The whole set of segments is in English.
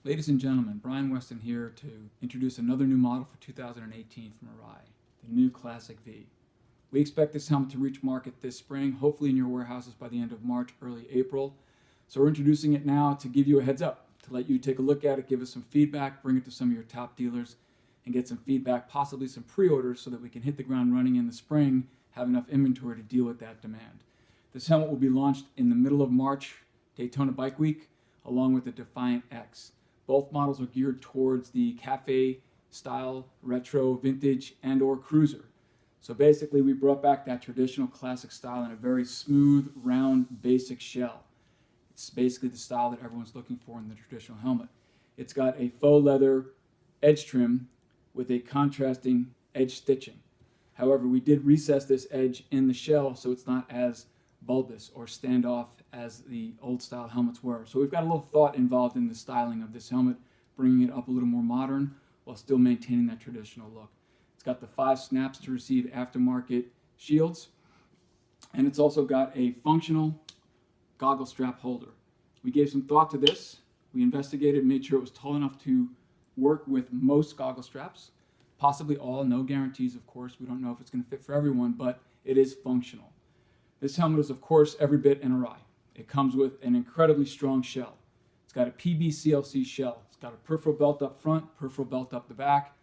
Ladies and gentlemen, Brian Weston here to introduce another new model for 2018 from Arai, the new Classic V. We expect this helmet to reach market this spring, hopefully in your warehouses by the end of March, early April. So we're introducing it now to give you a heads up, to let you take a look at it, give us some feedback, bring it to some of your top dealers, and get some feedback, possibly some pre-orders so that we can hit the ground running in the spring, have enough inventory to deal with that demand. This helmet will be launched in the middle of March, Daytona Bike Week, along with the Defiant X. Both models are geared towards the cafe style, retro, vintage, and or cruiser. So basically we brought back that traditional classic style in a very smooth, round, basic shell. It's basically the style that everyone's looking for in the traditional helmet. It's got a faux leather edge trim with a contrasting edge stitching. However, we did recess this edge in the shell so it's not as bulbous or standoff as the old style helmets were. So we've got a little thought involved in the styling of this helmet, bringing it up a little more modern while still maintaining that traditional look. It's got the 5 snaps to receive aftermarket shields, and it's also got a functional goggle strap holder. We gave some thought to this. We investigated, made sure it was tall enough to work with most goggle straps, possibly all, no guarantees of course. We don't know if it's going to fit for everyone, but it is functional. This helmet is of course every bit an Arai. It comes with an incredibly strong shell. It's got a PBCLC shell. It's got a peripheral belt up front, peripheral belt up the back,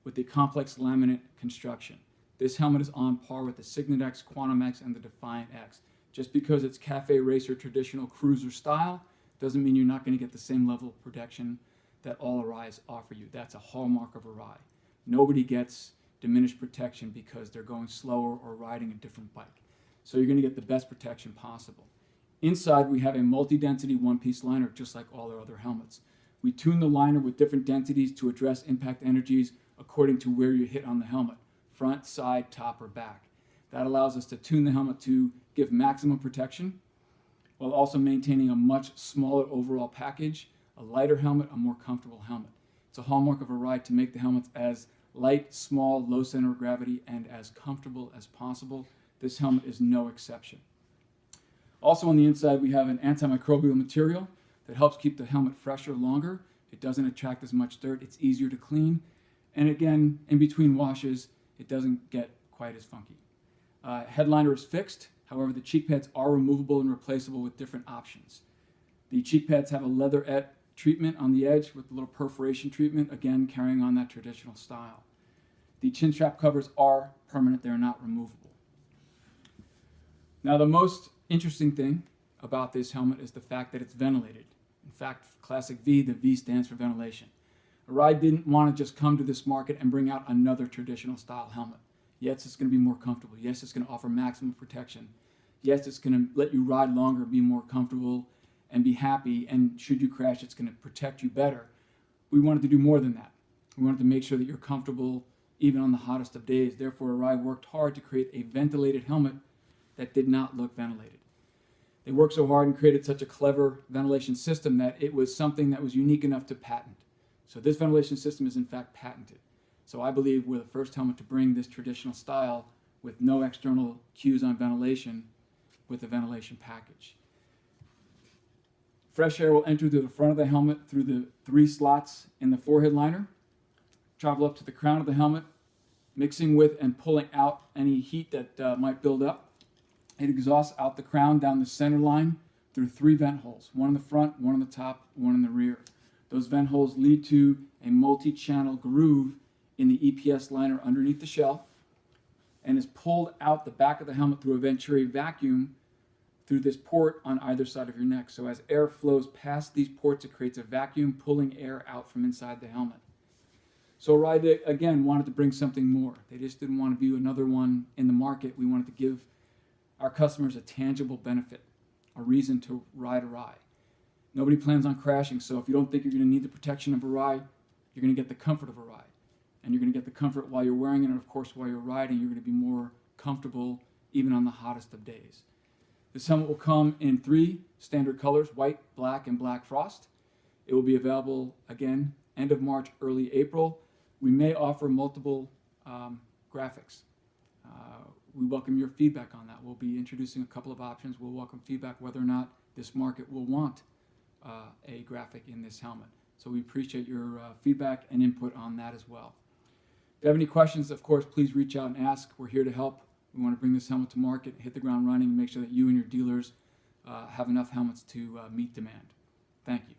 with the complex laminate construction. This helmet is on par with the Signet X, Quantum X, and the Defiant X. Just because it's cafe racer traditional cruiser style doesn't mean you're not going to get the same level of protection that all Arais offer you. That's a hallmark of Arai. Nobody gets diminished protection because they're going slower or riding a different bike. So you're going to get the best protection possible. Inside we have a multi-density one-piece liner just like all our other helmets. We tune the liner with different densities to address impact energies according to where you hit on the helmet, front, side, top, or back. That allows us to tune the helmet to give maximum protection while also maintaining a much smaller overall package, a lighter helmet, a more comfortable helmet. It's a hallmark of Arai to make the helmets as light, small, low center of gravity, and as comfortable as possible. This helmet is no exception. Also on the inside we have an antimicrobial material that helps keep the helmet fresher longer. It doesn't attract as much dirt, it's easier to clean, and again, in between washes, it doesn't get quite as funky. Headliner is fixed, however the cheek pads are removable and replaceable with different options. The cheek pads have a leatherette treatment on the edge with a little perforation treatment, again carrying on that traditional style. The chin strap covers are permanent, they're not removable. Now the most interesting thing about this helmet is the fact that it's ventilated. In fact, Classic V, the V stands for ventilation. Arai didn't want to just come to this market and bring out another traditional style helmet. Yes, it's going to be more comfortable. Yes, it's going to offer maximum protection. Yes, it's going to let you ride longer, be more comfortable, and be happy. And should you crash, it's going to protect you better. We wanted to do more than that. We wanted to make sure that you're comfortable even on the hottest of days. Therefore, Arai worked hard to create a ventilated helmet that did not look ventilated. They worked so hard and created such a clever ventilation system that it was something that was unique enough to patent. So this ventilation system is in fact patented. So I believe we're the first helmet to bring this traditional style with no external cues on ventilation with a ventilation package. Fresh air will enter through the front of the helmet through the 3 slots in the forehead liner, travel up to the crown of the helmet, mixing with and pulling out any heat that might build up. It exhausts out the crown down the center line through 3 vent holes, one in the front, one on the top, one in the rear. Those vent holes lead to a multi-channel groove in the EPS liner underneath the shell and is pulled out the back of the helmet through a Venturi vacuum through this port on either side of your neck. So as air flows past these ports, it creates a vacuum pulling air out from inside the helmet. So Arai, again, wanted to bring something more. They just didn't want to be another one in the market. We wanted to give our customers a tangible benefit, a reason to ride Arai. Nobody plans on crashing, so if you don't think you're going to need the protection of Arai, you're going to get the comfort of Arai. And you're going to get the comfort while you're wearing it, and of course while you're riding, you're going to be more comfortable even on the hottest of days. This helmet will come in 3 standard colors, white, black, and black frost. It will be available, again, end of March, early April. We may offer multiple graphics. We welcome your feedback on that. We'll be introducing a couple of options. We'll welcome feedback whether or not this market will want a graphic in this helmet. So we appreciate your feedback and input on that as well. If you have any questions, of course, please reach out and ask. We're here to help. We want to bring this helmet to market, hit the ground running, and make sure that you and your dealers have enough helmets to meet demand. Thank you.